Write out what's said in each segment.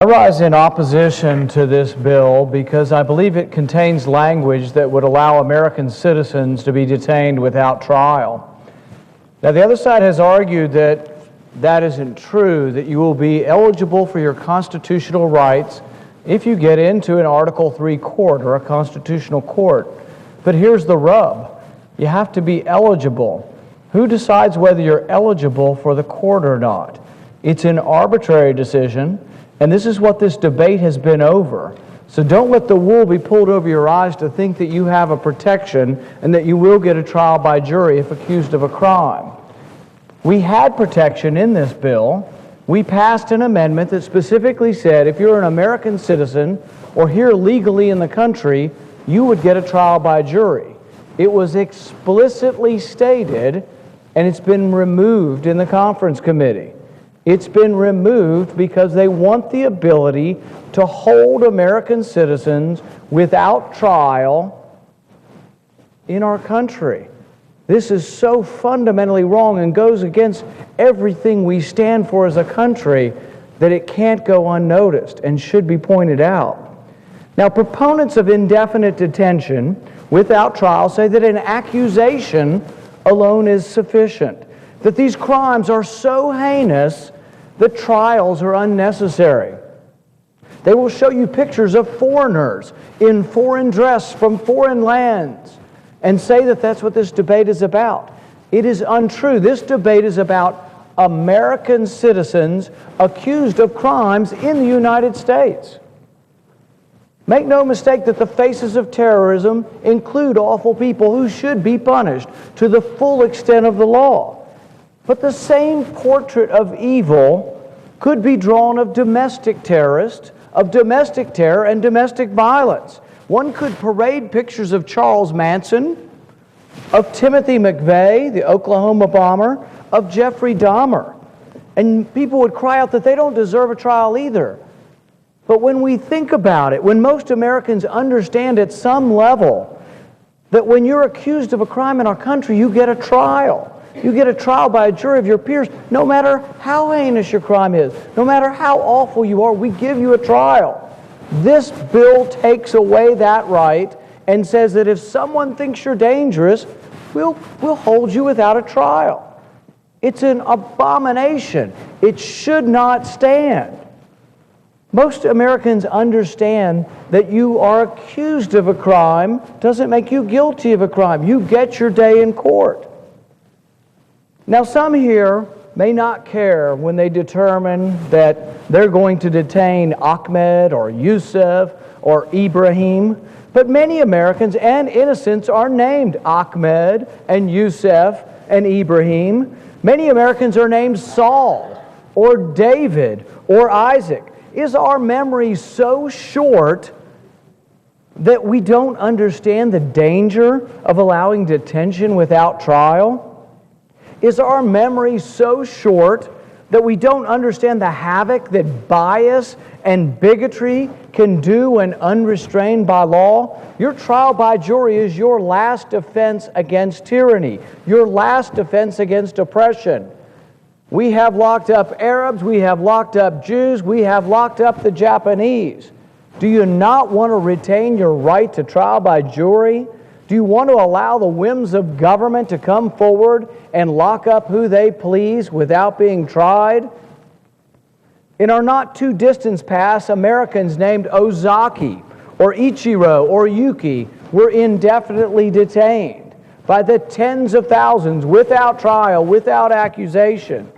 I rise in opposition to this bill because I believe it contains language that would allow American citizens to be detained without trial. Now, the other side has argued that that isn't true, that you will be eligible for your constitutional rights if you get into an Article III court or a constitutional court. But here's the rub. You have to be eligible. Who decides whether you're eligible for the court or not? It's an arbitrary decision. And this is what this debate has been over. So don't let the wool be pulled over your eyes to think that you have a protection and that you will get a trial by jury if accused of a crime. We had protection in this bill. We passed an amendment that specifically said if you're an American citizen or here legally in the country, you would get a trial by jury. It was explicitly stated, and it's been removed in the conference committee. It's been removed because they want the ability to hold American citizens without trial in our country. This is so fundamentally wrong and goes against everything we stand for as a country that it can't go unnoticed and should be pointed out. Now, proponents of indefinite detention without trial say that an accusation alone is sufficient, that these crimes are so heinous that trials are unnecessary. They will show you pictures of foreigners in foreign dress from foreign lands and say that that's what this debate is about. It is untrue. This debate is about American citizens accused of crimes in the United States. Make no mistake that the faces of terrorism include awful people who should be punished to the full extent of the law. But the same portrait of evil could be drawn of domestic terrorists, of domestic terror and domestic violence. One could parade pictures of Charles Manson, of Timothy McVeigh, the Oklahoma bomber, of Jeffrey Dahmer. And people would cry out that they don't deserve a trial either. But when we think about it, when most Americans understand at some level that when you're accused of a crime in our country, you get a trial. You get a trial by a jury of your peers, no matter how heinous your crime is, no matter how awful you are, we give you a trial. This bill takes away that right and says that if someone thinks you're dangerous, we'll hold you without a trial. It's an abomination. It should not stand. Most Americans understand that you are accused of a crime doesn't make you guilty of a crime. You get your day in court. Now, some here may not care when they determine that they're going to detain Ahmed or Yusuf or Ibrahim, but many Americans and innocents are named Ahmed and Yusuf and Ibrahim. Many Americans are named Saul or David or Isaac. Is our memory so short that we don't understand the danger of allowing detention without trial? Is our memory so short that we don't understand the havoc that bias and bigotry can do when unrestrained by law? Your trial by jury is your last defense against tyranny, your last defense against oppression. We have locked up Arabs, we have locked up Jews, we have locked up the Japanese. Do you not want to retain your right to trial by jury? Do you want to allow the whims of government to come forward and lock up who they please without being tried? In our not too distant past, Americans named Ozaki or Ichiro or Yuki were indefinitely detained by the tens of thousands without trial, without accusation.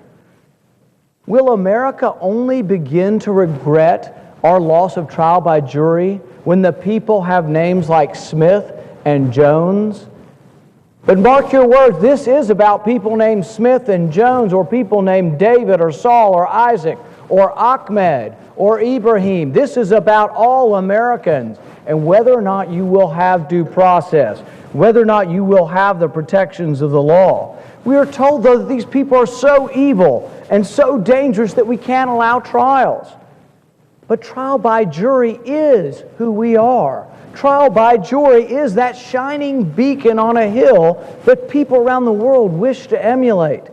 Will America only begin to regret our loss of trial by jury when the people have names like Smith and Jones? But mark your words, this is about people named Smith and Jones, or people named David or Saul or Isaac or Ahmed or Ibrahim. This is about all Americans and whether or not you will have due process, whether or not you will have the protections of the law. We are told, though, that these people are so evil and so dangerous that we can't allow trials. But trial by jury is who we are. Trial by jury is that shining beacon on a hill that people around the world wish to emulate.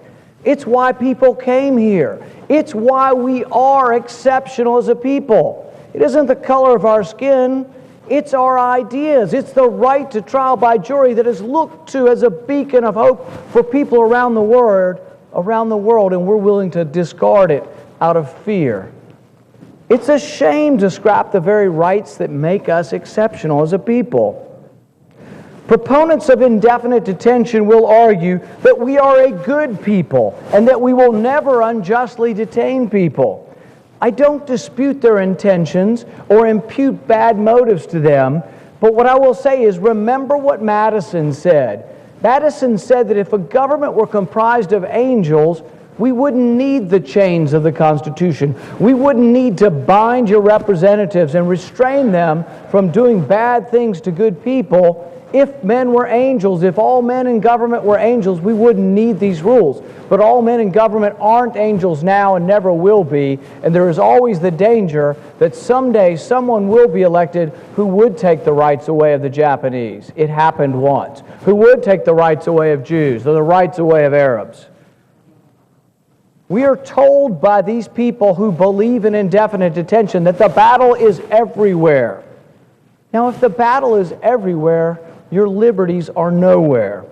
It's why people came here. It's why we are exceptional as a people. It isn't the color of our skin. It's our ideas. It's the right to trial by jury that is looked to as a beacon of hope for people around the world, and we're willing to discard it out of fear. It's a shame to scrap the very rights that make us exceptional as a people. Proponents of indefinite detention will argue that we are a good people and that we will never unjustly detain people. I don't dispute their intentions or impute bad motives to them, but what I will say is remember what Madison said. Madison said that if a government were comprised of angels, we wouldn't need the chains of the Constitution. We wouldn't need to bind your representatives and restrain them from doing bad things to good people. If men were angels, if all men in government were angels, we wouldn't need these rules. But all men in government aren't angels now and never will be, and there is always the danger that someday someone will be elected who would take the rights away of the Japanese. It happened once. Who would take the rights away of Jews or the rights away of Arabs. We are told by these people who believe in indefinite detention that the battle is everywhere. Now, if the battle is everywhere, your liberties are nowhere.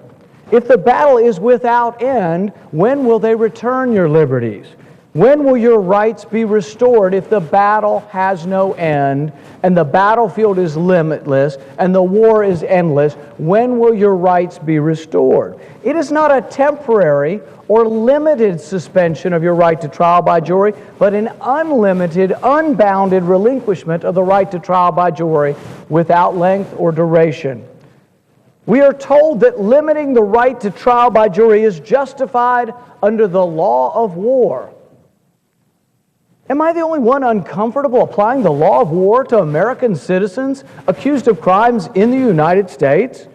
If the battle is without end, when will they return your liberties? When will your rights be restored if the battle has no end and the battlefield is limitless and the war is endless? When will your rights be restored? It is not a temporary or limited suspension of your right to trial by jury, but an unlimited, unbounded relinquishment of the right to trial by jury without length or duration. We are told that limiting the right to trial by jury is justified under the law of war. Am I the only one uncomfortable applying the law of war to American citizens accused of crimes in the United States?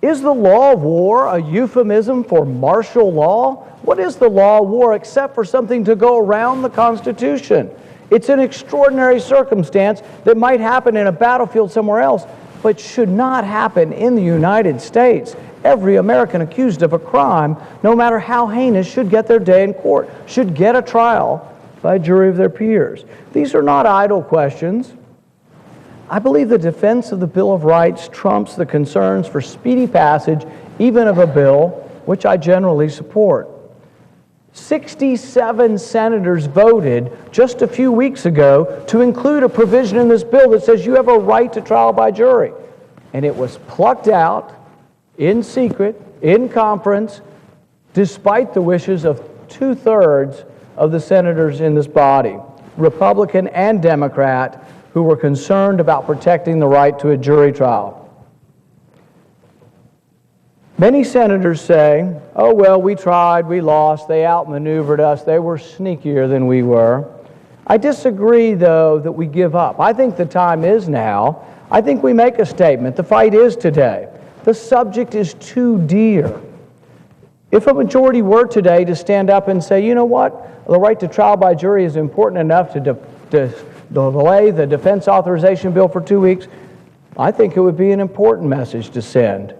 Is the law of war a euphemism for martial law? What is the law of war except for something to go around the Constitution? It's an extraordinary circumstance that might happen in a battlefield somewhere else, but should not happen in the United States. Every American accused of a crime, no matter how heinous, should get their day in court, should get a trial by a jury of their peers. These are not idle questions. I believe the defense of the Bill of Rights trumps the concerns for speedy passage, even of a bill, which I generally support. 67 senators voted just a few weeks ago to include a provision in this bill that says you have a right to trial by jury. And it was plucked out in secret, in conference, despite the wishes of 2/3 of the senators in this body, Republican and Democrat, who were concerned about protecting the right to a jury trial. Many senators say, oh, well, we tried, we lost, they outmaneuvered us, they were sneakier than we were. I disagree, though, that we give up. I think the time is now. I think we make a statement. The fight is today. The subject is too dear. If a majority were today to stand up and say, you know what, the right to trial by jury is important enough to delay the defense authorization bill for 2 weeks, I think it would be an important message to send.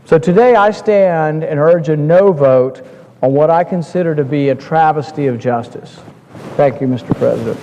So today I stand and urge a no vote on what I consider to be a travesty of justice. Thank you, Mr. President.